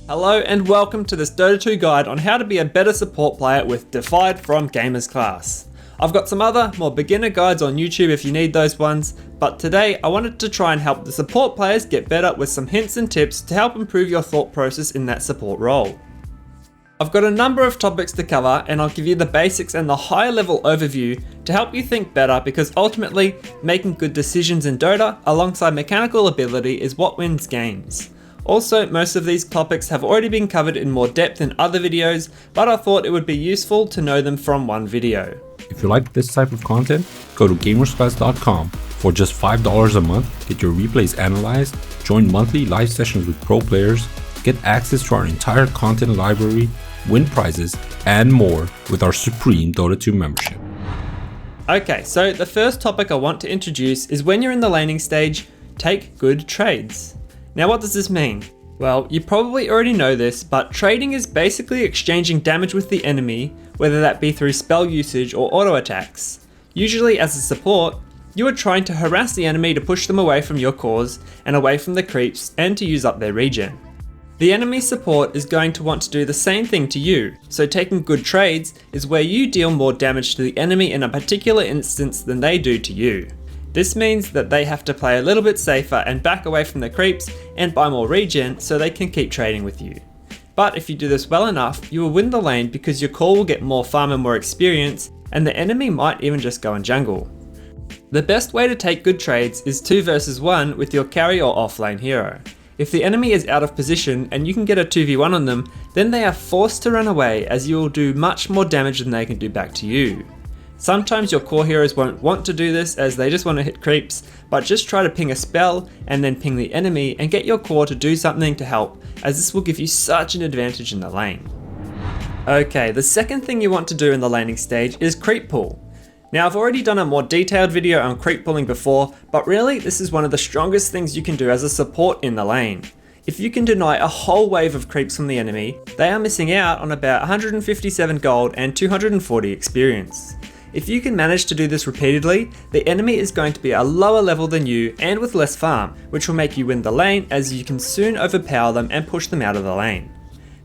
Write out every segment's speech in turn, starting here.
Hello and welcome to this Dota 2 guide on how to be a better support player with Defied from Gamers Class. I've got some other, more beginner guides on YouTube if you need those ones, but today I wanted to try and help the support players get better with some hints and tips to help improve your thought process in that support role. I've got a number of topics to cover and I'll give you the basics and the higher level overview to help you think better, because ultimately making good decisions in Dota alongside mechanical ability is what wins games. Also, most of these topics have already been covered in more depth in other videos, but I thought it would be useful to know them from one video. If you like this type of content, go to gamersclass.com. For just $5 a month, get your replays analyzed, join monthly live sessions with pro players, get access to our entire content library, win prizes, and more with our supreme Dota 2 membership. Okay, so the first topic I want to introduce is when you're in the laning stage, take good trades. Now what does this mean? Well, you probably already know this, but trading is basically exchanging damage with the enemy, whether that be through spell usage or auto attacks. Usually as a support, you are trying to harass the enemy to push them away from your cores and away from the creeps and to use up their regen. The enemy support is going to want to do the same thing to you, so taking good trades is where you deal more damage to the enemy in a particular instance than they do to you. This means that they have to play a little bit safer and back away from the creeps and buy more regen so they can keep trading with you. But if you do this well enough, you will win the lane because your core will get more farm and more experience, and the enemy might even just go and jungle. The best way to take good trades is 2 versus 1 with your carry or offlane hero. If the enemy is out of position and you can get a 2v1 on them, then they are forced to run away, as you will do much more damage than they can do back to you. Sometimes your core heroes won't want to do this as they just want to hit creeps, but just try to ping a spell and then ping the enemy and get your core to do something to help, as this will give you such an advantage in the lane. Okay, the second thing you want to do in the laning stage is creep pull. Now I've already done a more detailed video on creep pulling before, but really this is one of the strongest things you can do as a support in the lane. If you can deny a whole wave of creeps from the enemy, they are missing out on about 157 gold and 240 experience. If you can manage to do this repeatedly, the enemy is going to be a lower level than you and with less farm, which will make you win the lane, as you can soon overpower them and push them out of the lane.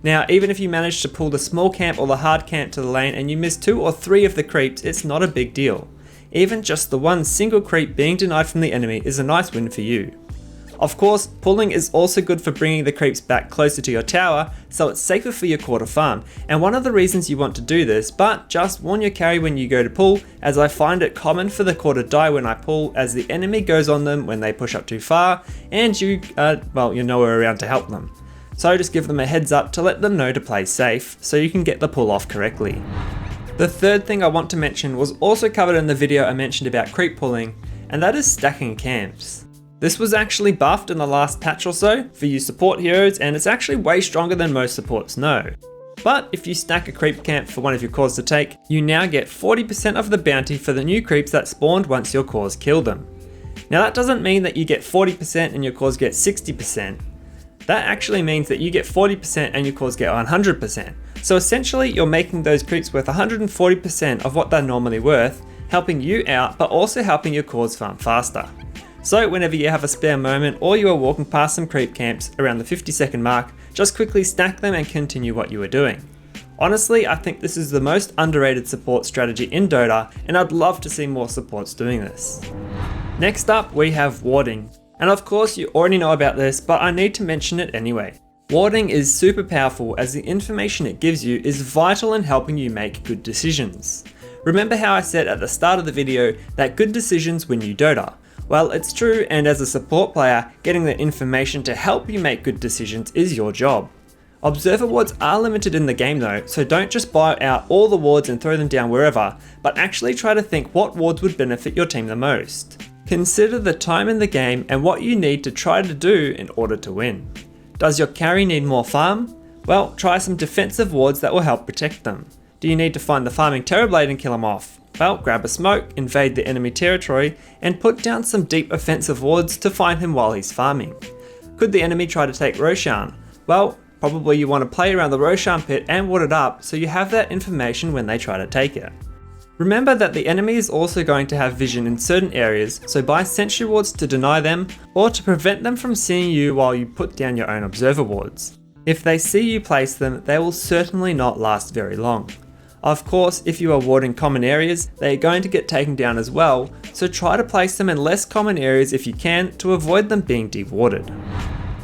Now, even if you manage to pull the small camp or the hard camp to the lane and you miss 2 or 3 of the creeps, it's not a big deal. Even just the one single creep being denied from the enemy is a nice win for you. Of course, pulling is also good for bringing the creeps back closer to your tower, so it's safer for your core to farm, and one of the reasons you want to do this, but just warn your carry when you go to pull, as I find it common for the core to die when I pull, as the enemy goes on them when they push up too far, and you're nowhere around to help them. So just give them a heads up to let them know to play safe, so you can get the pull off correctly. The third thing I want to mention was also covered in the video I mentioned about creep pulling, and that is stacking camps. This was actually buffed in the last patch or so for you support heroes, and it's actually way stronger than most supports know. But if you stack a creep camp for one of your cores to take, you now get 40% of the bounty for the new creeps that spawned once your cores kill them. Now that doesn't mean that you get 40% and your cores get 60%. That actually means that you get 40% and your cores get 100%. So essentially you're making those creeps worth 140% of what they're normally worth, helping you out but also helping your cores farm faster. So whenever you have a spare moment or you are walking past some creep camps around the 50-second mark, just quickly stack them and continue what you are doing. Honestly, I think this is the most underrated support strategy in Dota, and I'd love to see more supports doing this. Next up, we have warding. And of course you already know about this, but I need to mention it anyway. Warding is super powerful, as the information it gives you is vital in helping you make good decisions. Remember how I said at the start of the video that good decisions win you Dota? Well, it's true, and as a support player, getting the information to help you make good decisions is your job. Observer wards are limited in the game though, so don't just buy out all the wards and throw them down wherever, but actually try to think what wards would benefit your team the most. Consider the time in the game and what you need to try to do in order to win. Does your carry need more farm? Well, try some defensive wards that will help protect them. Do you need to find the farming Terrorblade and kill him off? Well, grab a smoke, invade the enemy territory, and put down some deep offensive wards to find him while he's farming. Could the enemy try to take Roshan? Well, probably you want to play around the Roshan pit and ward it up so you have that information when they try to take it. Remember that the enemy is also going to have vision in certain areas, so buy sentry wards to deny them or to prevent them from seeing you while you put down your own observer wards. If they see you place them, they will certainly not last very long. Of course, if you are warding common areas, they are going to get taken down as well, so try to place them in less common areas if you can to avoid them being dewarded.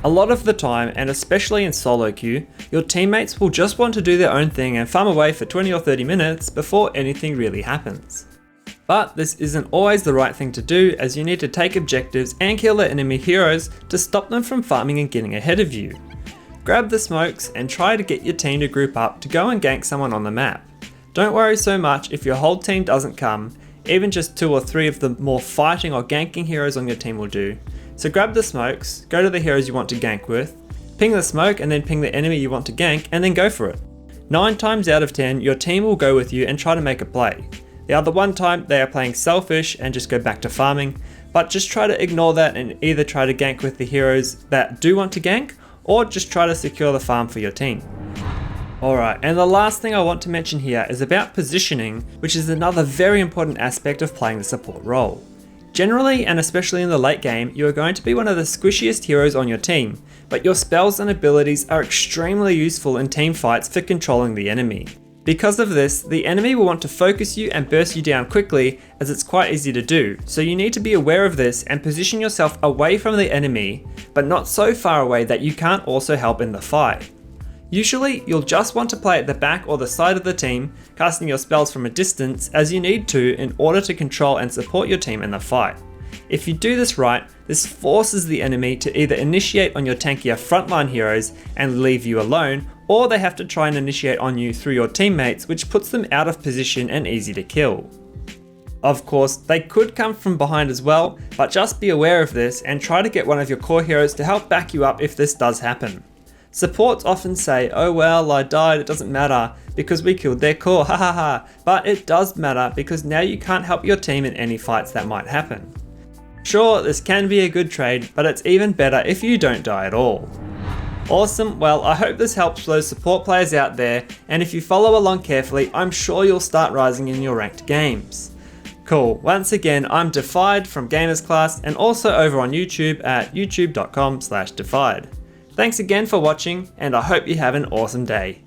A lot of the time, and especially in solo queue, your teammates will just want to do their own thing and farm away for 20 or 30 minutes before anything really happens. But this isn't always the right thing to do, as you need to take objectives and kill the enemy heroes to stop them from farming and getting ahead of you. Grab the smokes and try to get your team to group up to go and gank someone on the map. Don't worry so much if your whole team doesn't come, even just 2 or 3 of the more fighting or ganking heroes on your team will do. So grab the smokes, go to the heroes you want to gank with, ping the smoke and then ping the enemy you want to gank and then go for it. 9 times out of 10 your team will go with you and try to make a play. The other one time they are playing selfish and just go back to farming, but just try to ignore that and either try to gank with the heroes that do want to gank or just try to secure the farm for your team. Alright, and the last thing I want to mention here is about positioning, which is another very important aspect of playing the support role. Generally, and especially in the late game, you are going to be one of the squishiest heroes on your team, but your spells and abilities are extremely useful in team fights for controlling the enemy. Because of this, the enemy will want to focus you and burst you down quickly, as it's quite easy to do, so you need to be aware of this and position yourself away from the enemy, but not so far away that you can't also help in the fight. Usually, you'll just want to play at the back or the side of the team, casting your spells from a distance as you need to in order to control and support your team in the fight. If you do this right, this forces the enemy to either initiate on your tankier frontline heroes and leave you alone, or they have to try and initiate on you through your teammates, which puts them out of position and easy to kill. Of course, they could come from behind as well, but just be aware of this and try to get one of your core heroes to help back you up if this does happen. Supports often say, oh well, I died, it doesn't matter, because we killed their core, ha. But it does matter because now you can't help your team in any fights that might happen. Sure, this can be a good trade, but it's even better if you don't die at all. Awesome, well I hope this helps those support players out there, and if you follow along carefully, I'm sure you'll start rising in your ranked games. Cool, once again I'm Defied from Gamers Class and also over on YouTube at youtube.com/Defied. Thanks again for watching, and I hope you have an awesome day.